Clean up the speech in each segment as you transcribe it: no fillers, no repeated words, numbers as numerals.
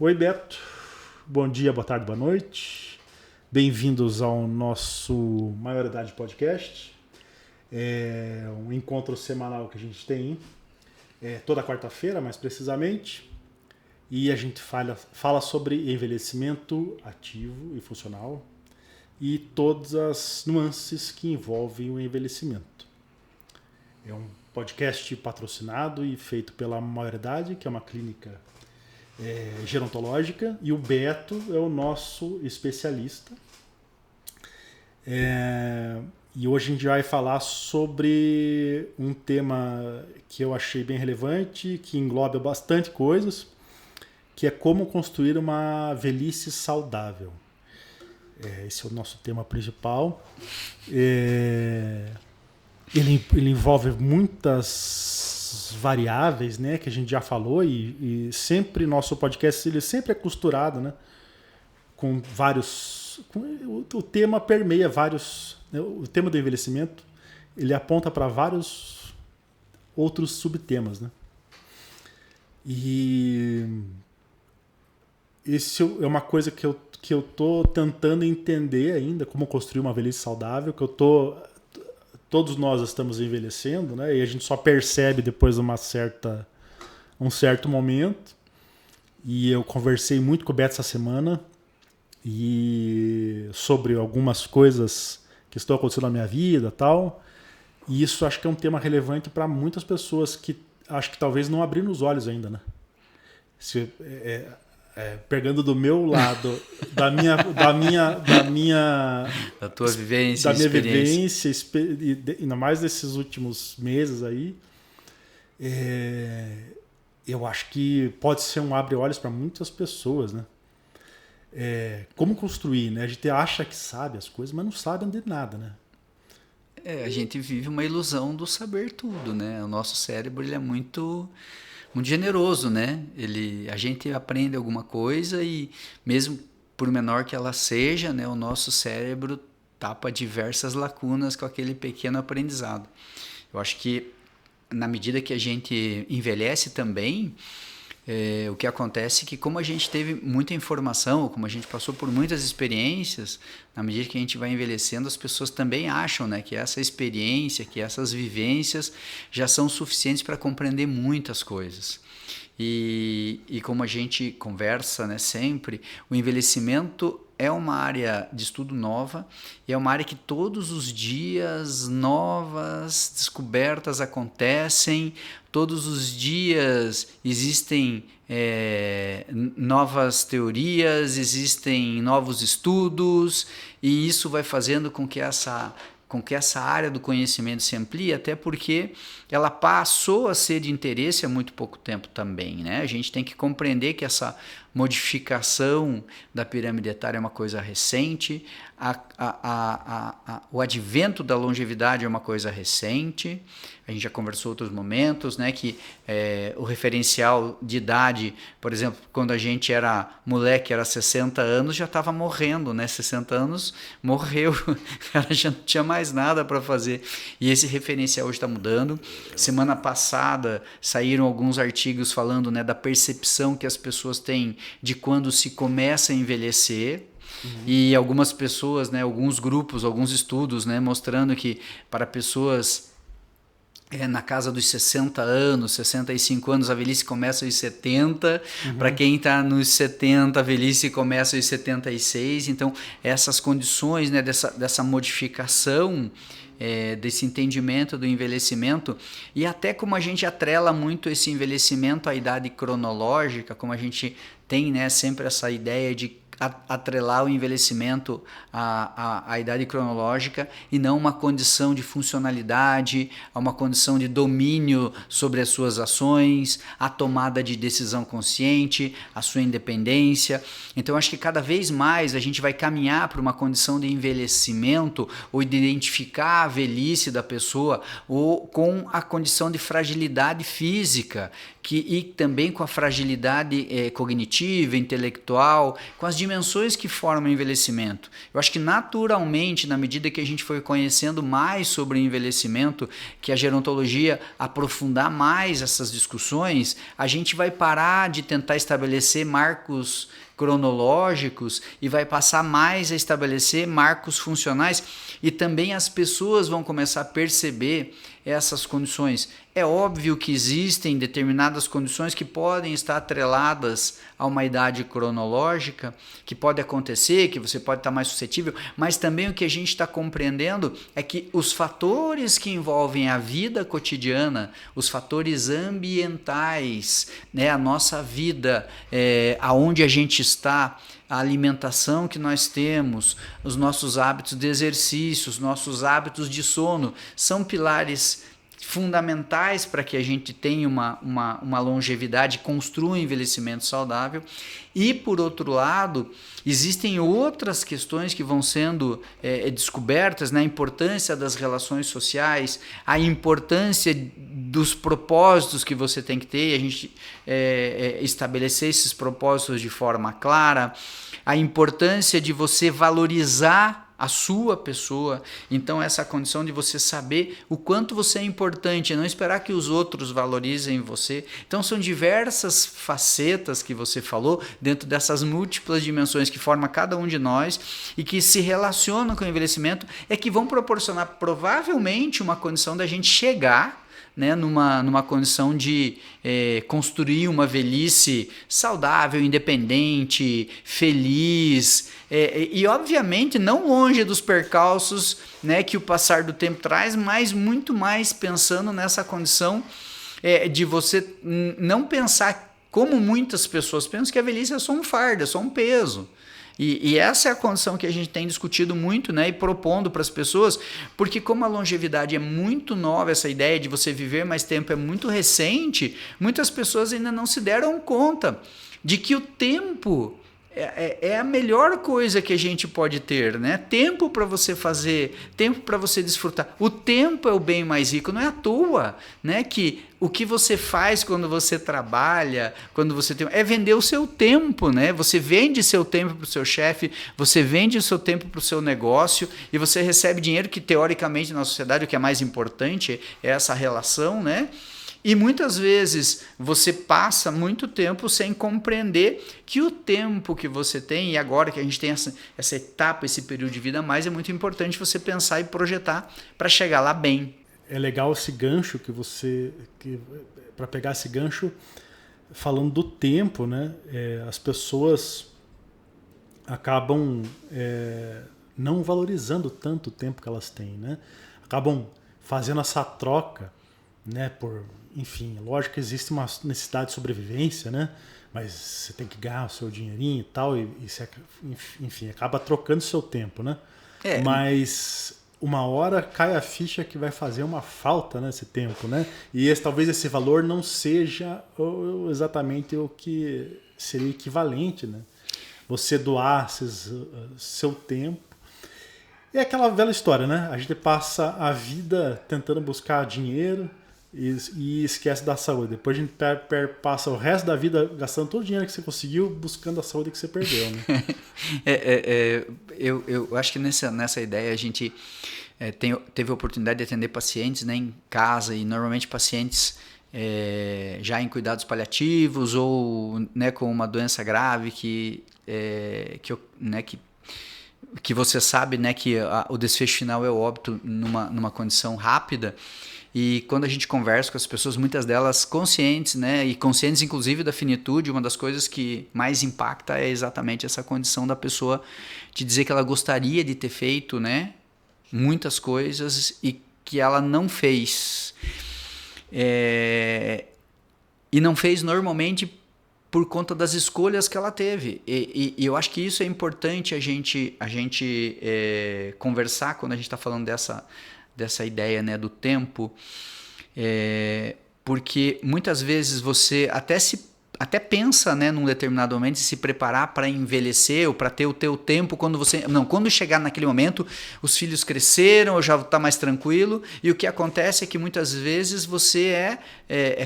Oi, Beto. Bom dia, boa tarde, boa noite. Bem-vindos ao nosso Maioridade Podcast. É um encontro semanal que a gente tem toda quarta-feira, mais precisamente. E a gente fala sobre envelhecimento ativo e funcional e todas as nuances que envolvem o envelhecimento. É um podcast patrocinado e feito pela Maioridade, que é uma clínica gerontológica, e o Beto é o nosso especialista. E hoje a gente vai falar sobre um tema que eu achei bem relevante, que engloba bastante coisas, que é como construir uma velhice saudável. Esse é o nosso tema principal. Ele envolve muitas variáveis, né, que a gente já falou, e sempre nosso podcast ele sempre é costurado, né, com vários. O tema permeia vários. Né, o tema do envelhecimento ele aponta para vários outros subtemas, né? E isso é uma coisa que eu tô tentando entender ainda, como construir uma velhice saudável, todos nós estamos envelhecendo, né? E a gente só percebe depois de um certo momento. E eu conversei muito com o Beto essa semana e sobre algumas coisas que estão acontecendo na minha vida, tal. E isso acho que é um tema relevante para muitas pessoas que acho que talvez não abriram os olhos ainda, né? Pegando do meu lado, da tua vivência, da minha vivência, ainda mais nesses últimos meses aí, eu acho que pode ser um abre-olhos para muitas pessoas, né? Como construir, né? A gente acha que sabe as coisas, mas não sabe de nada, né? A gente vive uma ilusão do saber tudo, né? O nosso cérebro ele é muito generoso, né? A gente aprende alguma coisa e mesmo por menor que ela seja, né, o nosso cérebro tapa diversas lacunas com aquele pequeno aprendizado. Eu acho que na medida que a gente envelhece também, o que acontece é que como a gente teve muita informação, como a gente passou por muitas experiências, na medida que a gente vai envelhecendo, as pessoas também acham, né, que essa experiência, que essas vivências já são suficientes para compreender muitas coisas. E como a gente conversa, né, sempre, o envelhecimento é uma área de estudo nova e é uma área que todos os dias novas descobertas acontecem, todos os dias existem novas teorias, existem novos estudos e isso vai fazendo com que essa área do conhecimento se amplie, até porque ela passou a ser de interesse há muito pouco tempo também, né? A gente tem que compreender que essa modificação da pirâmide etária é uma coisa recente, o advento da longevidade é uma coisa recente. A gente já conversou em outros momentos, né, que o referencial de idade, por exemplo, quando a gente era moleque, era 60 anos, já estava morrendo, né? 60 anos, morreu, o cara já não tinha mais nada para fazer. E esse referencial hoje está mudando. Semana passada saíram alguns artigos falando, né, da percepção que as pessoas têm de quando se começa a envelhecer. E algumas pessoas, né, alguns grupos, alguns estudos, né, mostrando que para pessoas na casa dos 60 anos, 65 anos, a velhice começa aos 70. Para quem está nos 70, a velhice começa aos 76. Então, essas condições, né, dessa modificação, desse entendimento do envelhecimento, e até como a gente atrela muito esse envelhecimento à idade cronológica, como a gente tem, né, sempre essa ideia de atrelar o envelhecimento à idade cronológica e não uma condição de funcionalidade, a uma condição de domínio sobre as suas ações, a tomada de decisão consciente, a sua independência. Então, acho que cada vez mais a gente vai caminhar para uma condição de envelhecimento ou de identificar a velhice da pessoa ou com a condição de fragilidade física e também com a fragilidade cognitiva, intelectual, com as dimensões dimensões que formam o envelhecimento. Eu acho que naturalmente, na medida que a gente foi conhecendo mais sobre o envelhecimento, que a gerontologia aprofundar mais essas discussões, a gente vai parar de tentar estabelecer marcos cronológicos e vai passar mais a estabelecer marcos funcionais, e também as pessoas vão começar a perceber essas condições. É óbvio que existem determinadas condições que podem estar atreladas a uma idade cronológica, que pode acontecer, que você pode estar mais suscetível, mas também o que a gente está compreendendo é que os fatores que envolvem a vida cotidiana, os fatores ambientais, né, a nossa vida, aonde a gente está, a alimentação que nós temos, os nossos hábitos de exercício, os nossos hábitos de sono, são pilares fundamentais para que a gente tenha uma longevidade, construa um envelhecimento saudável. E, por outro lado, existem outras questões que vão sendo descobertas, né? A importância das relações sociais, a importância dos propósitos que você tem que ter, e a gente estabelecer esses propósitos de forma clara, a importância de você valorizar a sua pessoa. Então, essa condição de você saber o quanto você é importante, não esperar que os outros valorizem você. Então, são diversas facetas que você falou dentro dessas múltiplas dimensões que formam cada um de nós e que se relacionam com o envelhecimento, que vão proporcionar provavelmente uma condição da gente chegar, né, numa condição de construir uma velhice saudável, independente, feliz, e obviamente não longe dos percalços, né, que o passar do tempo traz, mas muito mais pensando nessa condição de você não pensar como muitas pessoas pensam, que a velhice é só um fardo, é só um peso. E essa é a condição que a gente tem discutido muito, né, e propondo para as pessoas, porque como a longevidade é muito nova, essa ideia de você viver mais tempo é muito recente, muitas pessoas ainda não se deram conta de que o tempo é a melhor coisa que a gente pode ter, né? Tempo para você fazer, tempo para você desfrutar. O tempo é o bem mais rico, não é à toa, né? Que o que você faz quando você trabalha, quando você tem, é vender o seu tempo, né? Você vende seu tempo para o seu chefe, você vende o seu tempo para o seu negócio e você recebe dinheiro, que teoricamente na sociedade o que é mais importante é essa relação, né? E muitas vezes você passa muito tempo sem compreender que o tempo que você tem, e agora que a gente tem essa etapa, esse período de vida a mais, é muito importante você pensar e projetar para chegar lá bem. É legal esse gancho para pegar esse gancho, falando do tempo, né? As pessoas acabam não valorizando tanto o tempo que elas têm, né? Acabam fazendo essa troca, né, enfim, lógico que existe uma necessidade de sobrevivência, né, mas você tem que ganhar o seu dinheirinho e tal, e você, enfim, acaba trocando o seu tempo, né, mas uma hora cai a ficha que vai fazer uma falta nesse tempo, né, e talvez esse valor não seja exatamente o que seria equivalente, né, você doar seu tempo. É aquela velha história, né, a gente passa a vida tentando buscar dinheiro e esquece da saúde. Depois a gente passa o resto da vida gastando todo o dinheiro que você conseguiu buscando a saúde que você perdeu, né? Eu acho que nessa ideia a gente teve a oportunidade de atender pacientes, né, em casa, e normalmente pacientes já em cuidados paliativos ou, né, com uma doença grave que você sabe, né, que o desfecho final é o óbito numa condição rápida. E quando a gente conversa com as pessoas, muitas delas conscientes, né, e conscientes inclusive da finitude, uma das coisas que mais impacta é exatamente essa condição da pessoa de dizer que ela gostaria de ter feito, né, muitas coisas e que ela não fez. E não fez normalmente por conta das escolhas que ela teve. E eu acho que isso é importante a gente conversar quando a gente está falando dessa ideia, né, do tempo, porque muitas vezes você até pensa, né, num determinado momento em se preparar para envelhecer ou para ter o teu tempo quando chegar naquele momento, os filhos cresceram, ou já está mais tranquilo, e o que acontece é que muitas vezes você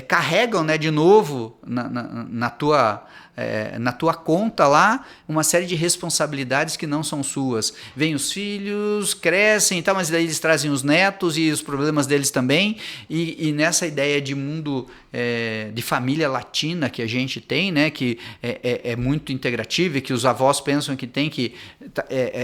carregam, né, de novo na tua conta lá uma série de responsabilidades que não são suas. Vêm os filhos, crescem e tal, mas daí eles trazem os netos e os problemas deles também, e nessa ideia de mundo de família latina que a gente tem, né, que é muito integrativa e que os avós pensam que tem que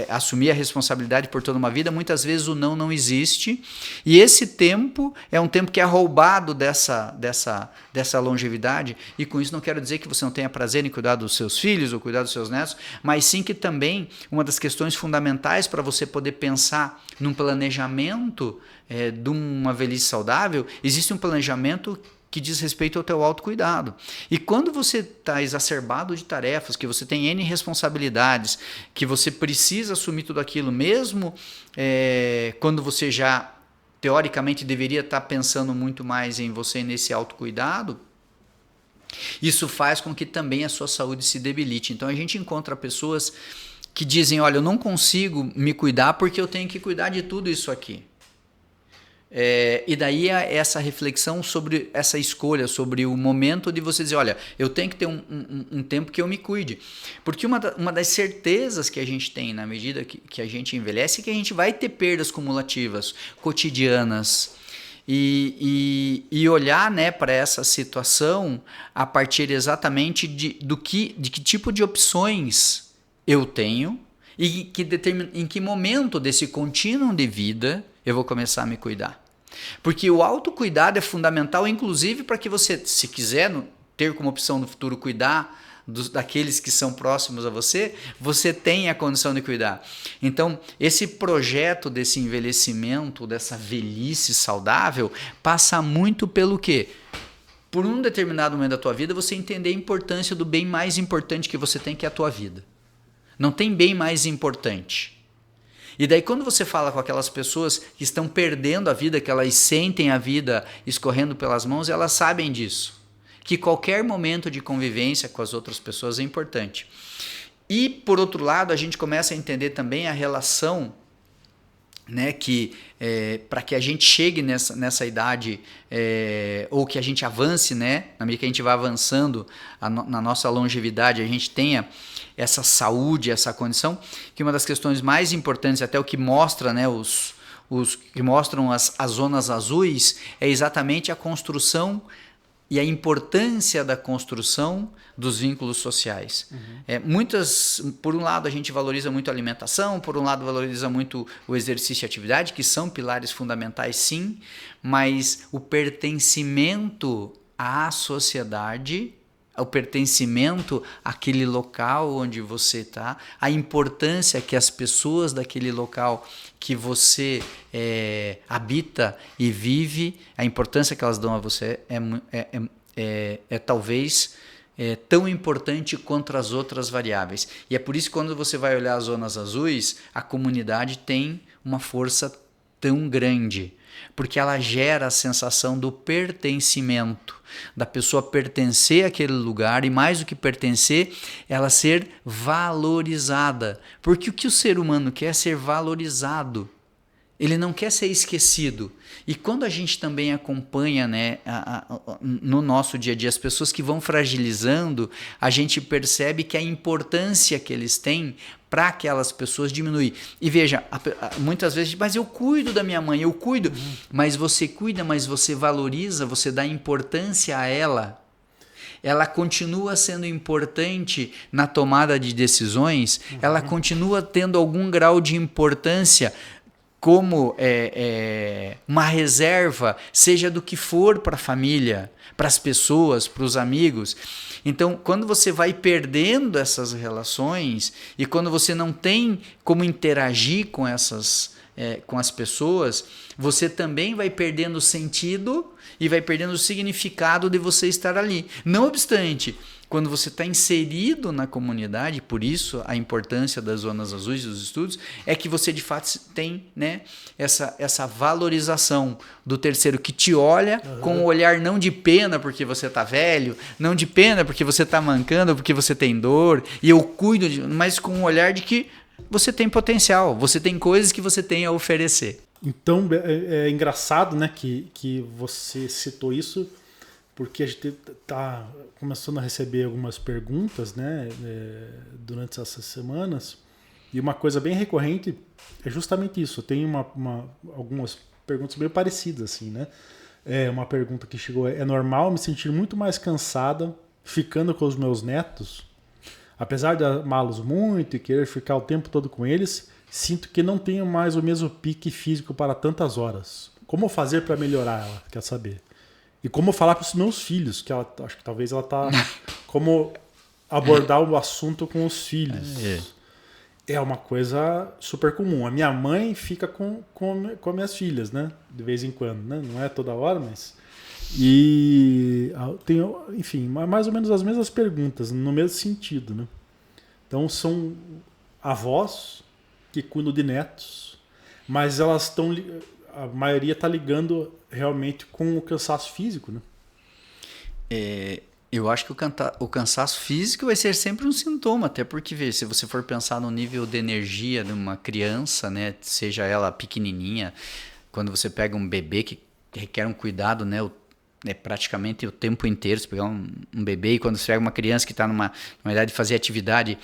assumir a responsabilidade por toda uma vida, muitas vezes o não existe, e esse tempo é um tempo que é roubado dessa longevidade, e com isso não quero dizer que você não tenha prazer em cuidar dos seus filhos ou cuidar dos seus netos, mas sim que também uma das questões fundamentais para você poder pensar num planejamento de uma velhice saudável, existe um planejamento que diz respeito ao teu autocuidado. E quando você está exacerbado de tarefas, que você tem N responsabilidades, que você precisa assumir tudo aquilo, mesmo quando você já, teoricamente, deveria estar pensando muito mais em você nesse autocuidado, isso faz com que também a sua saúde se debilite. Então a gente encontra pessoas que dizem, olha, eu não consigo me cuidar porque eu tenho que cuidar de tudo isso aqui. E daí essa reflexão sobre essa escolha, sobre o momento de você dizer, olha, eu tenho que ter um tempo que eu me cuide. Porque uma das certezas que a gente tem na medida que a gente envelhece é que a gente vai ter perdas cumulativas, cotidianas. E olhar, né, para essa situação a partir exatamente de que tipo de opções eu tenho e em que momento desse contínuo de vida eu vou começar a me cuidar. Porque o autocuidado é fundamental, inclusive para que você, se quiser ter como opção no futuro cuidar daqueles que são próximos a você, você tenha a condição de cuidar. Então, esse projeto desse envelhecimento, dessa velhice saudável, passa muito pelo quê? Por um determinado momento da tua vida, você entender a importância do bem mais importante que você tem, que é a tua vida. Não tem bem mais importante. E daí quando você fala com aquelas pessoas que estão perdendo a vida, que elas sentem a vida escorrendo pelas mãos, elas sabem disso. Que qualquer momento de convivência com as outras pessoas é importante. E, por outro lado, a gente começa a entender também a relação, né, que para que a gente chegue nessa idade, ou que a gente avance, né, na medida que a gente vai avançando na nossa longevidade, a gente tenha essa saúde, essa condição, que uma das questões mais importantes, até o que mostra, né, os que mostram as zonas azuis, é exatamente a construção e a importância da construção dos vínculos sociais. Por um lado, a gente valoriza muito a alimentação, por um lado, valoriza muito o exercício e a atividade, que são pilares fundamentais, sim, mas o pertencimento à sociedade, o pertencimento àquele local onde você está, a importância que as pessoas daquele local que você habita e vive, a importância que elas dão a você talvez tão importante quanto as outras variáveis. E é por isso que quando você vai olhar as zonas azuis, a comunidade tem uma força tão grande, porque ela gera a sensação do pertencimento, da pessoa pertencer àquele lugar e, mais do que pertencer, ela ser valorizada. Porque o que o ser humano quer é ser valorizado. Ele não quer ser esquecido. E quando a gente também acompanha, né, no nosso dia a dia as pessoas que vão fragilizando, a gente percebe que a importância que eles têm para aquelas pessoas diminui. E veja, muitas vezes, mas eu cuido da minha mãe, eu cuido. Mas você cuida, mas você valoriza, você dá importância a ela. Ela continua sendo importante na tomada de decisões, ela continua tendo algum grau de importância como uma reserva, seja do que for para a família, para as pessoas, para os amigos. Então, quando você vai perdendo essas relações e quando você não tem como interagir com as pessoas, você também vai perdendo sentido e vai perdendo o significado de você estar ali. Não obstante, quando você está inserido na comunidade, por isso a importância das zonas azuis dos estudos, é que você de fato tem, né, essa valorização do terceiro que te olha com um olhar não de pena porque você está velho, não de pena porque você está mancando, porque você tem dor, e eu cuido, mas com um olhar de que você tem potencial, você tem coisas que você tem a oferecer. Então é engraçado, né, que você citou isso, porque a gente está começando a receber algumas perguntas, né, durante essas semanas, e uma coisa bem recorrente é justamente isso. Eu tenho algumas perguntas meio parecidas, assim, né? Uma pergunta que chegou: é normal me sentir muito mais cansada ficando com os meus netos? Apesar de amá-los muito e querer ficar o tempo todo com eles, sinto que não tenho mais o mesmo pique físico para tantas horas. Como fazer para melhorar, ela quer saber. E como falar para os meus filhos, que ela, acho que talvez ela tá... Como abordar o assunto com os filhos. É uma coisa super comum. A minha mãe fica com minhas filhas, né? De vez em quando, né? Não é toda hora, mas... E tenho, enfim, mais ou menos as mesmas perguntas, no mesmo sentido, né? Então são avós que cuidam de netos, mas elas estão... A maioria está ligando realmente com o cansaço físico, né? Eu acho que o cansaço físico vai ser sempre um sintoma, até porque, se você for pensar no nível de energia de uma criança, né, seja ela pequenininha, quando você pega um bebê que requer um cuidado, né, praticamente o tempo inteiro. Você pegar um bebê, e quando você pega uma criança que está numa idade de fazer atividade,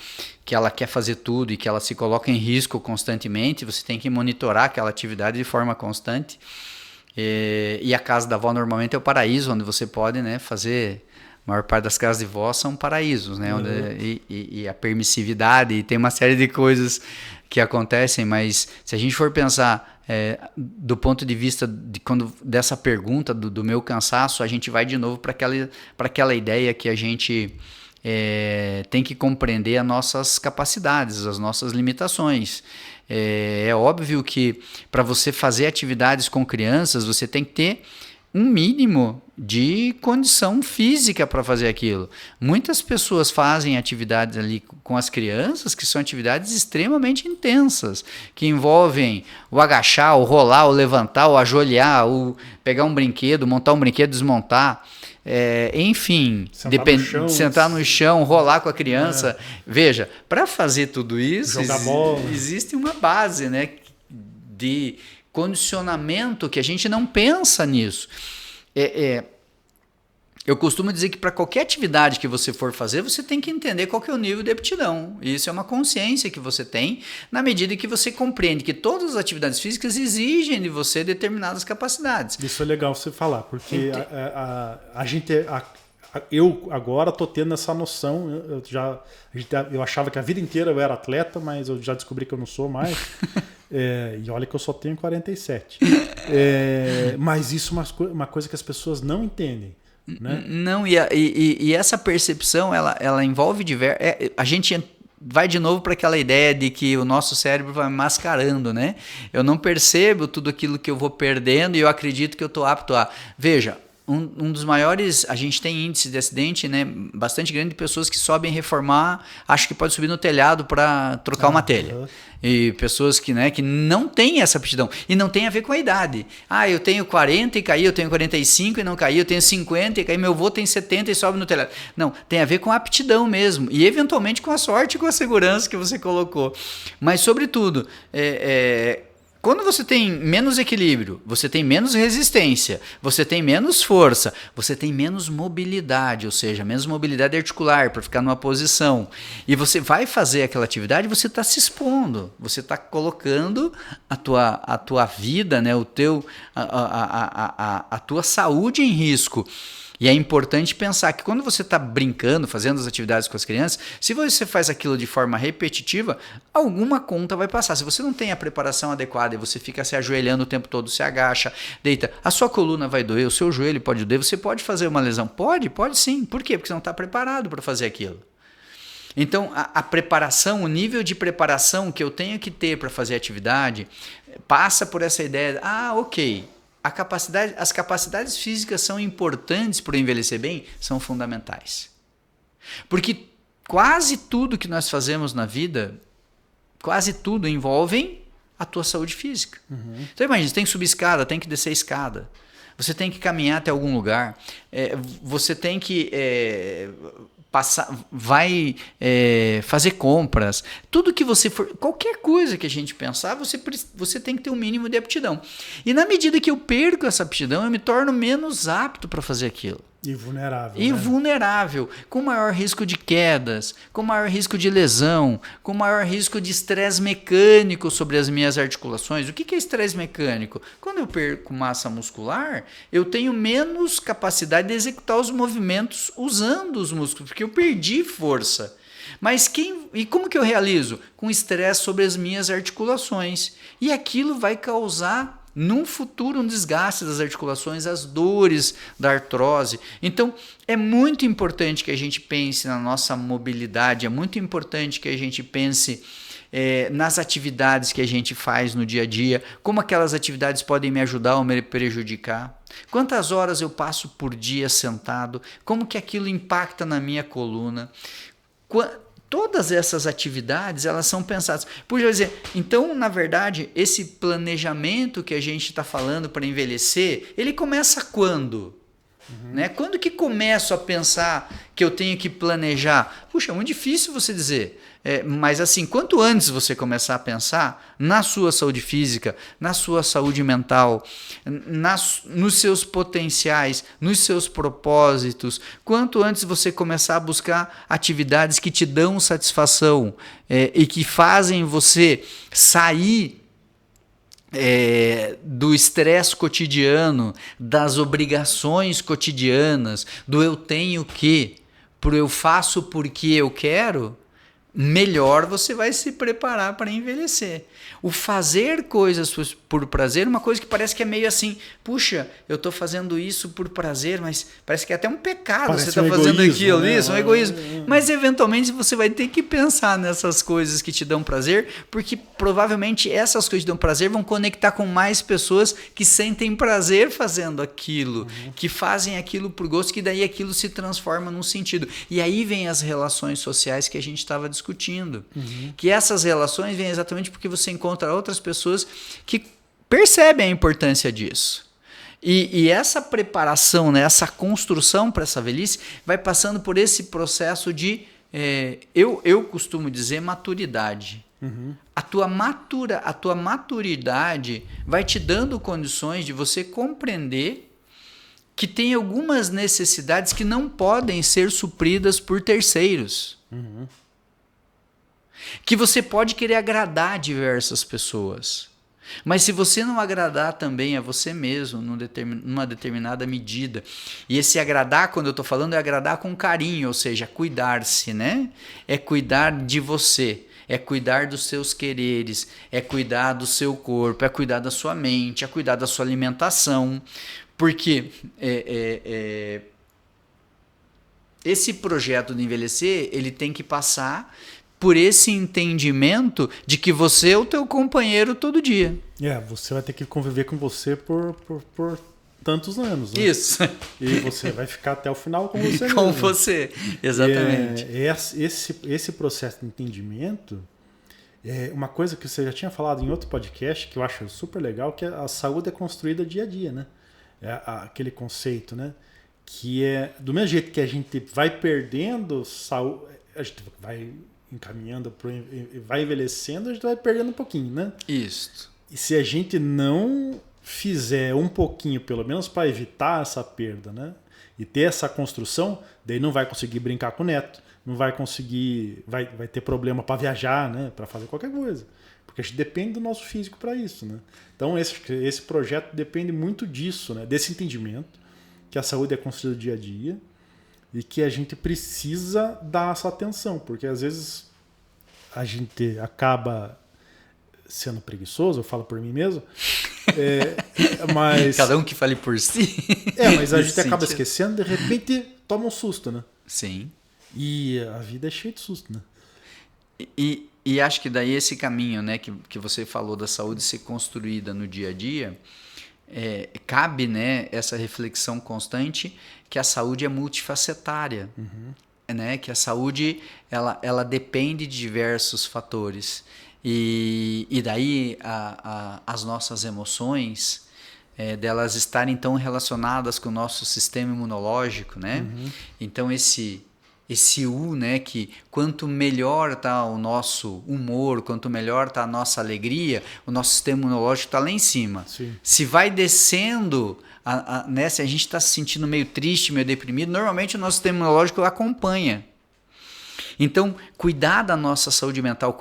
que ela quer fazer tudo e que ela se coloca em risco constantemente, você tem que monitorar aquela atividade de forma constante. E a casa da avó normalmente é o paraíso, onde você pode, né, fazer... A maior parte das casas de vó são paraísos, né? E a permissividade, e tem uma série de coisas que acontecem, mas se a gente for pensar do ponto de vista dessa pergunta do meu cansaço, a gente vai de novo para aquela ideia que a gente tem que compreender as nossas capacidades, as nossas limitações. É óbvio que para você fazer atividades com crianças, você tem que ter um mínimo de condição física para fazer aquilo. Muitas pessoas fazem atividades ali com as crianças que são atividades extremamente intensas, que envolvem o agachar, o rolar, o levantar, o ajoelhar, o pegar um brinquedo, montar um brinquedo, desmontar, enfim, sentar no chão, rolar com a criança. Veja, para fazer tudo isso, existe uma base, né, de condicionamento que a gente não pensa nisso. Eu costumo dizer que para qualquer atividade que você for fazer, você tem que entender qual que é o nível de aptidão. Isso é uma consciência que você tem na medida que você compreende que todas as atividades físicas exigem de você determinadas capacidades. Isso é legal você falar, porque eu agora estou tendo essa noção. Eu achava que a vida inteira eu era atleta, mas eu já descobri que eu não sou mais. E olha que eu só tenho 47. Mas isso é uma coisa que as pessoas não entendem, né? Não, e essa percepção ela envolve a gente vai de novo para aquela ideia de que o nosso cérebro vai mascarando, né? Eu não percebo tudo aquilo que eu vou perdendo e eu acredito que eu estou apto a... Veja, um dos maiores, a gente tem índice de acidente, né, bastante grande, de pessoas que sobem reformar, acho que pode subir no telhado para trocar uma telha. E pessoas que não têm essa aptidão. E não tem a ver com a idade. Eu tenho 40 e caí, eu tenho 45 e não caí, eu tenho 50 e caí, meu avô tem 70 e sobe no telhado. Não, tem a ver com a aptidão mesmo. E eventualmente com a sorte e com a segurança que você colocou. Mas, sobretudo, quando você tem menos equilíbrio, você tem menos resistência, você tem menos força, você tem menos mobilidade, ou seja, menos mobilidade articular para ficar numa posição, e você vai fazer aquela atividade, você está se expondo, você está colocando a tua vida, né, a tua saúde em risco. E é importante pensar que quando você está brincando, fazendo as atividades com as crianças, se você faz aquilo de forma repetitiva, alguma conta vai passar. Se você não tem a preparação adequada e você fica se ajoelhando o tempo todo, se agacha, deita, a sua coluna vai doer, o seu joelho pode doer, você pode fazer uma lesão? Pode sim. Por quê? Porque você não está preparado para fazer aquilo. Então, a preparação, o nível de preparação que eu tenho que ter para fazer atividade, passa por essa ideia, ok, as capacidades físicas são importantes para o envelhecer bem? São fundamentais. Porque quase tudo que nós fazemos na vida, quase tudo envolve a tua saúde física. Então imagina, você tem que subir escada, tem que descer escada. Você tem que caminhar até algum lugar. Você tem que fazer compras. Tudo que você for, qualquer coisa que a gente pensar, você tem que ter um mínimo de aptidão. E na medida que eu perco essa aptidão, eu me torno menos apto para fazer aquilo. E vulnerável. E né? vulnerável, com maior risco de quedas, com maior risco de lesão, com maior risco de estresse mecânico sobre as minhas articulações. O que é estresse mecânico? Quando eu perco massa muscular, eu tenho menos capacidade de executar os movimentos usando os músculos, porque eu perdi força. Mas e como que eu realizo? Com estresse sobre as minhas articulações. E aquilo vai causar num futuro um desgaste das articulações, as dores da artrose. Então, é muito importante que a gente pense na nossa mobilidade, é muito importante que a gente pense nas atividades que a gente faz no dia a dia, como aquelas atividades podem me ajudar ou me prejudicar. Quantas horas eu passo por dia sentado, como que aquilo impacta na minha coluna. Todas essas atividades, elas são pensadas. Por dizer, então, na verdade, esse planejamento que a gente está falando para envelhecer, ele começa quando? Né? Quando que começo a pensar que eu tenho que planejar? Puxa, é muito difícil você dizer. Mas assim, quanto antes você começar a pensar na sua saúde física, na sua saúde mental, nos seus potenciais, nos seus propósitos, quanto antes você começar a buscar atividades que te dão satisfação e que fazem você sair do estresse cotidiano, das obrigações cotidianas, do eu tenho que, pro eu faço porque eu quero, melhor você vai se preparar para envelhecer. O fazer coisas por prazer é uma coisa que parece que é meio assim, puxa, eu estou fazendo isso por prazer, mas parece que é até um pecado você estar fazendo aquilo, né? Isso, um egoísmo. Mas eventualmente você vai ter que pensar nessas coisas que te dão prazer, porque provavelmente essas coisas que dão prazer vão conectar com mais pessoas que sentem prazer fazendo aquilo, que fazem aquilo por gosto, que daí aquilo se transforma num sentido. E aí vem as relações sociais que a gente estava discutindo. Que essas relações vêm exatamente porque você encontra outras pessoas que percebem a importância disso. E essa preparação, né, essa construção para essa velhice vai passando por esse processo de, eu costumo dizer, maturidade. A tua maturidade vai te dando condições de você compreender que tem algumas necessidades que não podem ser supridas por terceiros. Que você pode querer agradar diversas pessoas. Mas se você não agradar também a você mesmo numa determinada medida, e esse agradar, quando eu estou falando, é agradar com carinho, ou seja, cuidar-se, né? É cuidar de você, é cuidar dos seus quereres, é cuidar do seu corpo, é cuidar da sua mente, é cuidar da sua alimentação, porque esse projeto de envelhecer, ele tem que passar por esse entendimento de que você é o teu companheiro todo dia. Você vai ter que conviver com você por tantos anos. Né? Isso. E você vai ficar até o final com você com mesmo. você, exatamente. Esse processo de entendimento é uma coisa que você já tinha falado em outro podcast, que eu acho super legal, que a saúde é construída dia a dia, né? Aquele conceito, né? Que é do mesmo jeito que a gente vai perdendo saúde, a gente vai encaminhando, vai envelhecendo, a gente vai perdendo um pouquinho, né? Isso. E se a gente não fizer um pouquinho, pelo menos para evitar essa perda, né? E ter essa construção, daí não vai conseguir brincar com o neto, não vai conseguir, vai ter problema para viajar, né? Para fazer qualquer coisa. Porque a gente depende do nosso físico para isso, né? Então esse projeto depende muito disso, né? Desse entendimento, que a saúde é construída dia a dia, e que a gente precisa dar essa atenção, porque às vezes a gente acaba sendo preguiçoso, eu falo por mim mesmo, mas... Cada um que fale por si. Mas a gente acaba esquecendo, de repente toma um susto, né? Sim. E a vida é cheia de susto, né? E acho que daí esse caminho, né, que você falou da saúde ser construída no dia a dia, cabe, né, essa reflexão constante que a saúde é multifacetária. né, que a saúde ela depende de diversos fatores. E daí as nossas emoções, delas estarem tão relacionadas com o nosso sistema imunológico, né? Então esse U, né, que quanto melhor está o nosso humor, quanto melhor está a nossa alegria, o nosso sistema imunológico está lá em cima. Sim. Se vai descendo, né, se a gente está se sentindo meio triste, meio deprimido, normalmente o nosso sistema imunológico acompanha. Então, cuidar da nossa saúde mental,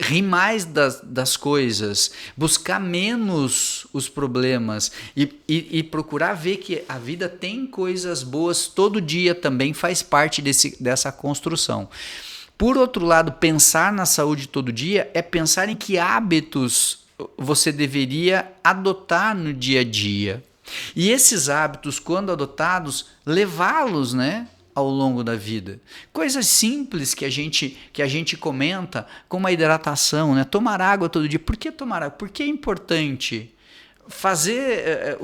rir mais das coisas, buscar menos os problemas e procurar ver que a vida tem coisas boas todo dia também faz parte dessa construção. Por outro lado, pensar na saúde todo dia é pensar em que hábitos você deveria adotar no dia a dia. E esses hábitos, quando adotados, levá-los, né, ao longo da vida. Coisas simples que a gente comenta, como a hidratação, né? Tomar água todo dia. Por que tomar água? Por que é importante? Fazer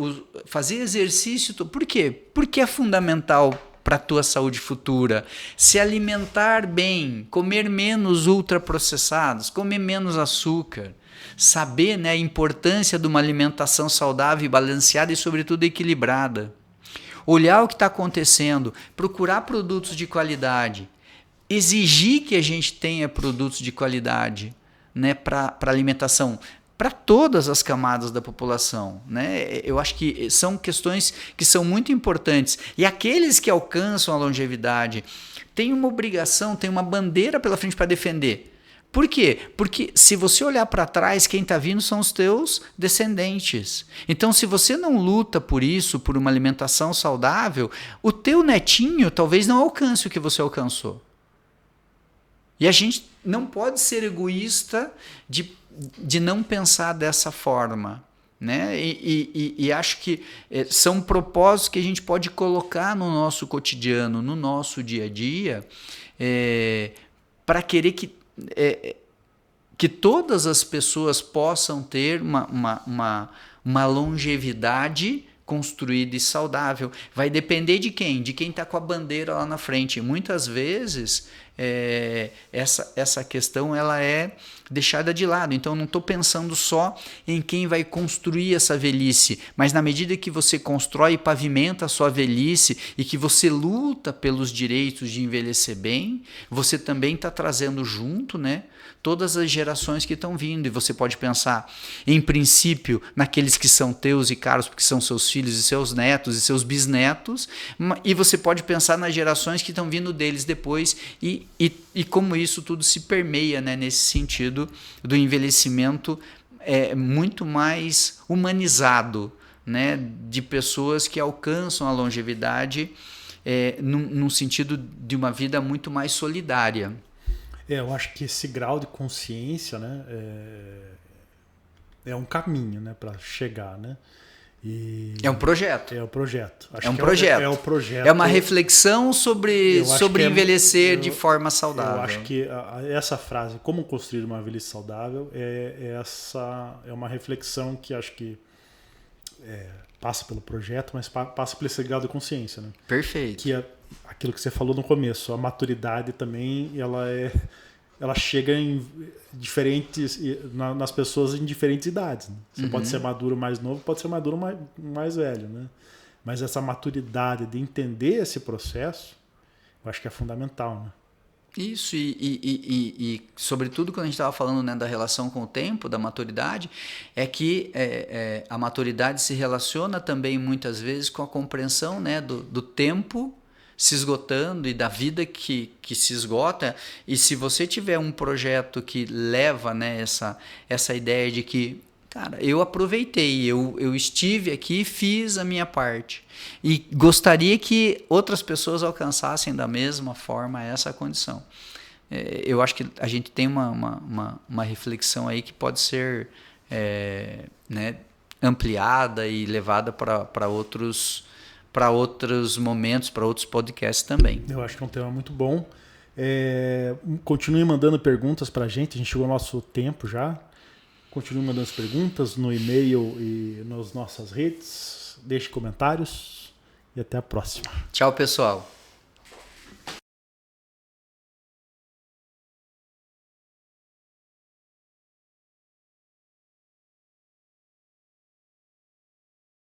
exercício. Por quê? Porque é fundamental para a tua saúde futura. Se alimentar bem, comer menos ultraprocessados, comer menos açúcar. Saber, né, a importância de uma alimentação saudável e balanceada e, sobretudo, equilibrada. Olhar o que está acontecendo, procurar produtos de qualidade, exigir que a gente tenha produtos de qualidade, né, para alimentação, para todas as camadas da população, né? Eu acho que são questões que são muito importantes. E aqueles que alcançam a longevidade têm uma obrigação, têm uma bandeira pela frente para defender. Por quê? Porque se você olhar para trás, quem está vindo são os teus descendentes. Então, se você não luta por isso, por uma alimentação saudável, o teu netinho talvez não alcance o que você alcançou. E a gente não pode ser egoísta de não pensar dessa forma, né? E acho que são propósitos que a gente pode colocar no nosso cotidiano, no nosso dia a dia, para querer que todas as pessoas possam ter uma longevidade construída e saudável. Vai depender de quem? De quem está com a bandeira lá na frente. Muitas vezes essa questão ela é deixada de lado. Então, não estou pensando só em quem vai construir essa velhice, mas na medida que você constrói e pavimenta a sua velhice e que você luta pelos direitos de envelhecer bem, você também está trazendo junto, né, todas as gerações que estão vindo. E você pode pensar, em princípio, naqueles que são teus e caros, porque são seus filhos e seus netos e seus bisnetos, e você pode pensar nas gerações que estão vindo deles depois e como isso tudo se permeia, né, nesse sentido do envelhecimento muito mais humanizado, né, de pessoas que alcançam a longevidade num sentido de uma vida muito mais solidária. Eu acho que esse grau de consciência, né, é um caminho, né, para chegar, né? É um projeto. É o projeto. É um projeto. É o projeto. É uma reflexão sobre envelhecer de forma saudável. Eu acho que essa frase, como construir uma velhice saudável, é uma reflexão que acho que passa pelo projeto, mas passa por esse grau de consciência, né? Perfeito. Que aquilo que você falou no começo, a maturidade também, ela chega em diferentes, nas pessoas em diferentes idades, né? Você pode ser maduro mais novo, pode ser maduro mais velho, né? Mas essa maturidade de entender esse processo, eu acho que é fundamental, né? Isso, e sobretudo quando a gente estava falando, né, da relação com o tempo, da maturidade, é que a maturidade se relaciona também muitas vezes com a compreensão, né, do tempo se esgotando e da vida que se esgota. E se você tiver um projeto que leva, né, essa ideia de que, cara, eu aproveitei, eu estive aqui, fiz a minha parte e gostaria que outras pessoas alcançassem da mesma forma essa condição. Eu acho que a gente tem uma reflexão aí que pode ser né, ampliada e levada para outros momentos, para outros podcasts também. Eu acho que é um tema muito bom. Continue mandando perguntas para a gente chegou ao nosso tempo já. Continue mandando as perguntas no e-mail e nas nossas redes. Deixe comentários e até a próxima. Tchau, pessoal.